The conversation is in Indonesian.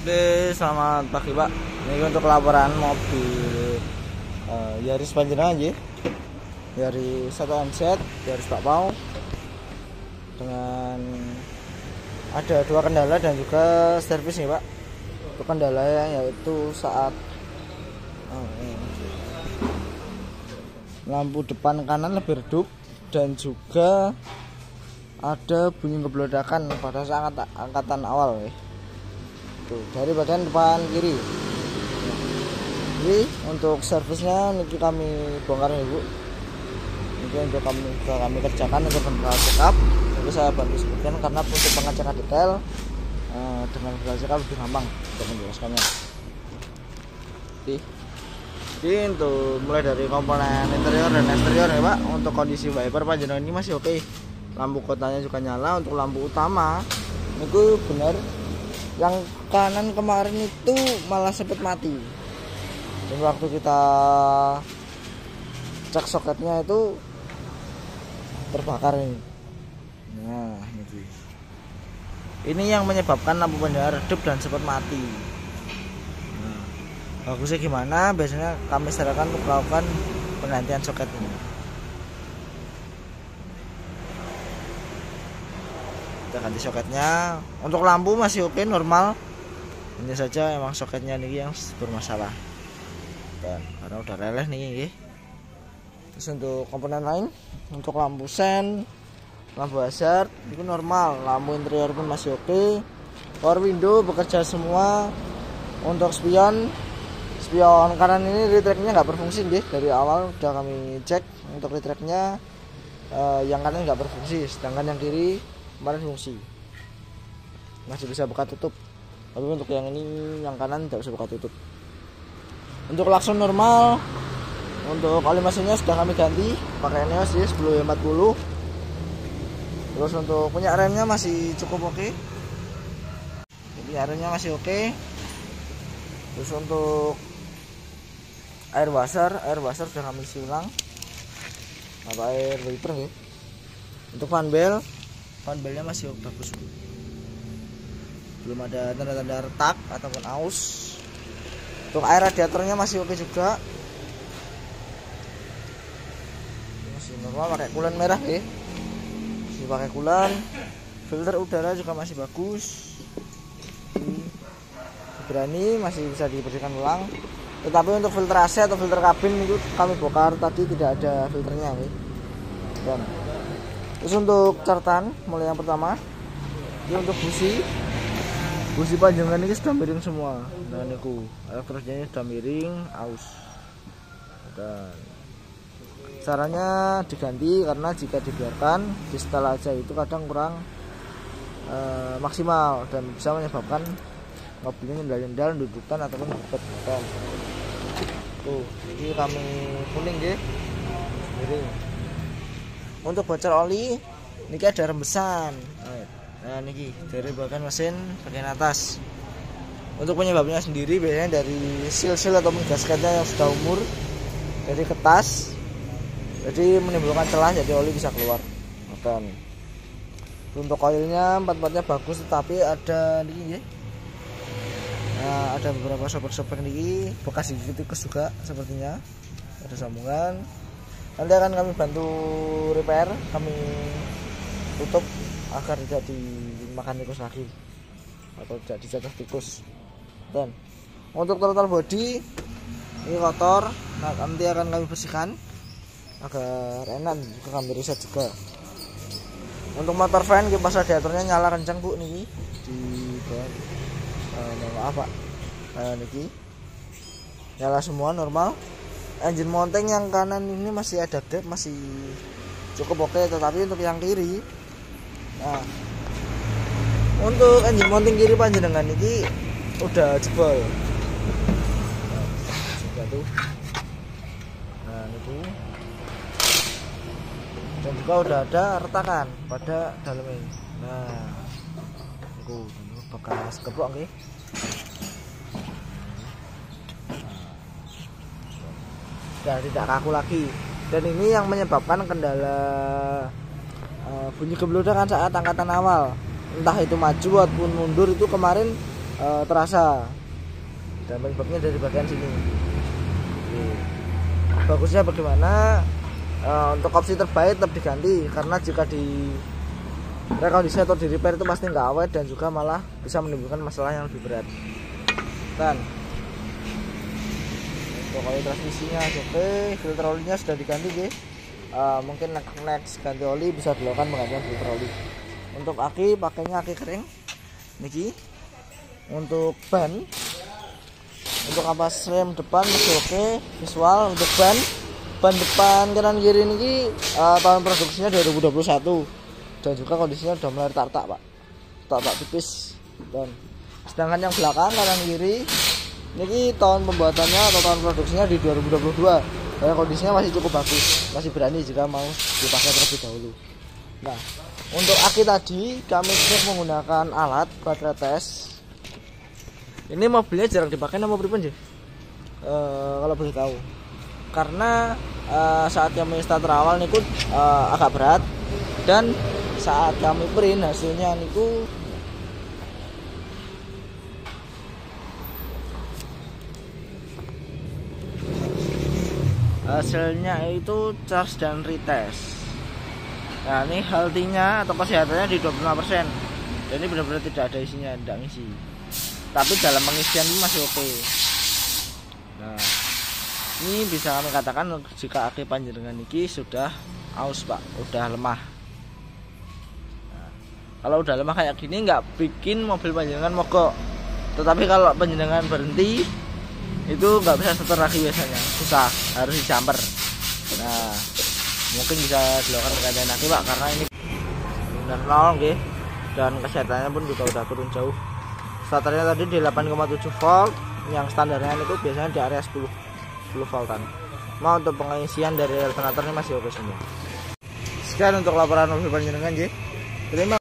Oke, selamat pagi Pak. Ini untuk laporan mobil Yaris Panjenengan aja. Yaris 1MZ, Yaris Pak Pau. Dengan ada dua kendala dan juga servis nih Pak. Untuk kendalanya yaitu saat lampu depan kanan lebih redup dan juga ada bunyi kebeledakan pada saat angkatan awal ya. Tuh, dari bagian depan kiri. Jadi untuk servisnya ini kami bongkar ya Bu. Ini untuk kami kerjakan untuk check up. Jadi saya bantu sebutkan karena untuk pengecekan detail dengan check up lebih gampang untuk menjelaskannya. Jadi untuk mulai dari komponen interior dan eksterior ya Pak. Untuk kondisi wiper panjenengan ini masih oke. Lampu kotanya juga nyala. Untuk lampu utama itu benar. Yang kanan kemarin itu malah sempat mati. Dan waktu kita cek soketnya itu terbakar ini. Nah, ini yang menyebabkan lampu penjara redup dan sempat mati. Nah, bagusnya gimana? Biasanya kami sarankan untuk melakukan penggantian soket ini. Kita ganti soketnya. Untuk lampu masih oke, normal. Hanya saja emang soketnya nih yang bermasalah. Dan karena udah releh nih. Terus untuk komponen lain, untuk lampu sen, lampu hazard itu normal, lampu interior pun masih oke. Power window bekerja semua. Untuk spion kanan ini retracknya nggak berfungsi deh. Dari awal udah kami cek untuk retracknya yang kanan nggak berfungsi, sedangkan yang kiri kemarin fungsi masih bisa buka tutup, tapi untuk yang ini yang kanan tidak bisa buka tutup. Untuk klakson normal, untuk oli mesinnya sudah kami ganti pakai Neos ya 1040. Terus untuk punya remnya masih cukup oke, jadi remnya masih oke. Terus untuk air washer sudah kami isi ulang atau air wiper ya. Untuk fanbelnya masih bagus, belum ada tanda-tanda retak ataupun aus. Untuk air radiatornya masih oke juga, masih normal, pakai coolant merah ya, masih pakai coolant. Filter udara juga masih bagus, berani masih bisa dibersihkan ulang. Tetapi untuk filter AC atau filter kabin itu kami bongkar tadi, tidak ada filternya ya. Dan terus untuk catatan mulai yang pertama, ini untuk busi panjangan ini sudah miring semua. Dan itu elektroniknya sudah miring, aus. Dan caranya diganti karena jika dibiarkan di setel aja itu kadang kurang maksimal dan bisa menyebabkan mobilnya nyendal-nyendal, dudukan ataupun bebet. Tuh, ini kami kuning deh, miring. Untuk bocor oli ini ada rembesan. Nah ini dari bagian mesin bagian atas. Untuk penyebabnya sendiri biasanya dari seal ataupun gasketnya yang sudah umur, dari ketas, jadi menimbulkan celah, jadi oli bisa keluar. Dan untuk koilnya empat-empatnya bagus, tetapi ada ini ya. Nah, ada beberapa sobek-sobek ini bekas gigit tikus juga sepertinya. Ada sambungan. Nanti akan kami bantu repair, kami tutup agar tidak dimakan tikus lagi atau tidak dijatuh tikus. Dan untuk total body ini kotor, nah nanti akan kami bersihkan agar enak juga, kami riset juga. Untuk motor fan kipas radiatornya nyala kencang Bu nih di bawah. Maaf Pak, niki nyala semua normal. Engine mounting yang kanan ini masih ada gap, masih cukup oke, tetapi untuk yang kiri, nah untuk engine mounting kiri panjenengan ini udah jebol. Nah itu, dan juga udah ada retakan pada dalam ini. Nah itu bekas geblok nih. Sudah tidak kaku lagi, dan ini yang menyebabkan kendala bunyi kebeledakan saat angkatan awal. entah itu maju ataupun mundur. Itu kemarin terasa, dan penyebabnya dari bagian sini. Oke. Bagusnya bagaimana? Untuk opsi terbaik tetap diganti, karena jika di rekondisi atau di repair itu pasti nggak awet dan juga malah bisa menimbulkan masalah yang lebih berat. Dan untuk oli transmisinya oke, filter olinya sudah diganti guys. Mungkin next ganti oli bisa dilakukan penggantian filter oli. Untuk aki pakainya aki kering niki. Untuk ban, untuk kampas rem depan masih oke. Visual untuk ban depan kanan kiri ini tahun produksinya 2021 dan juga kondisinya sudah mulai retak pak, tipis. Dan sedangkan yang belakang kanan kiri ini tahun pembuatannya atau tahun produksinya di 2022 dan kondisinya masih cukup bagus, masih berani jika mau dipakai terlebih dahulu. Nah, untuk aki tadi kami cek menggunakan alat baterai tes. Ini mobilnya jarang dipakai nama pripun kalau boleh tahu, karena saat kami starter awal niku agak berat, dan saat kami print hasilnya niku itu charge dan retest. Nah ini healthy-nya atau kesehatannya di 25%, dan ini benar-benar tidak ada isinya, tidak ngisi, tapi dalam pengisian ini masih oke. Nah ini bisa kami katakan jika aki panjenengan ini sudah aus pak, udah lemah. Nah, kalau udah lemah kayak gini nggak bikin mobil panjenengan mogok, tetapi kalau panjenengan berhenti itu nggak bisa seter lagi, biasanya susah, harus dijamper. Nah mungkin bisa dilakukan penggantian aki pak, karena ini benar nol gitu, dan kesehatannya pun juga udah turun jauh. Starternya tadi di 8,7 volt, yang standarnya itu biasanya di area 10 voltan. Mau untuk pengisian dari alternator ini masih oke semua. Sekian untuk laporan mobil panjenengan. Terima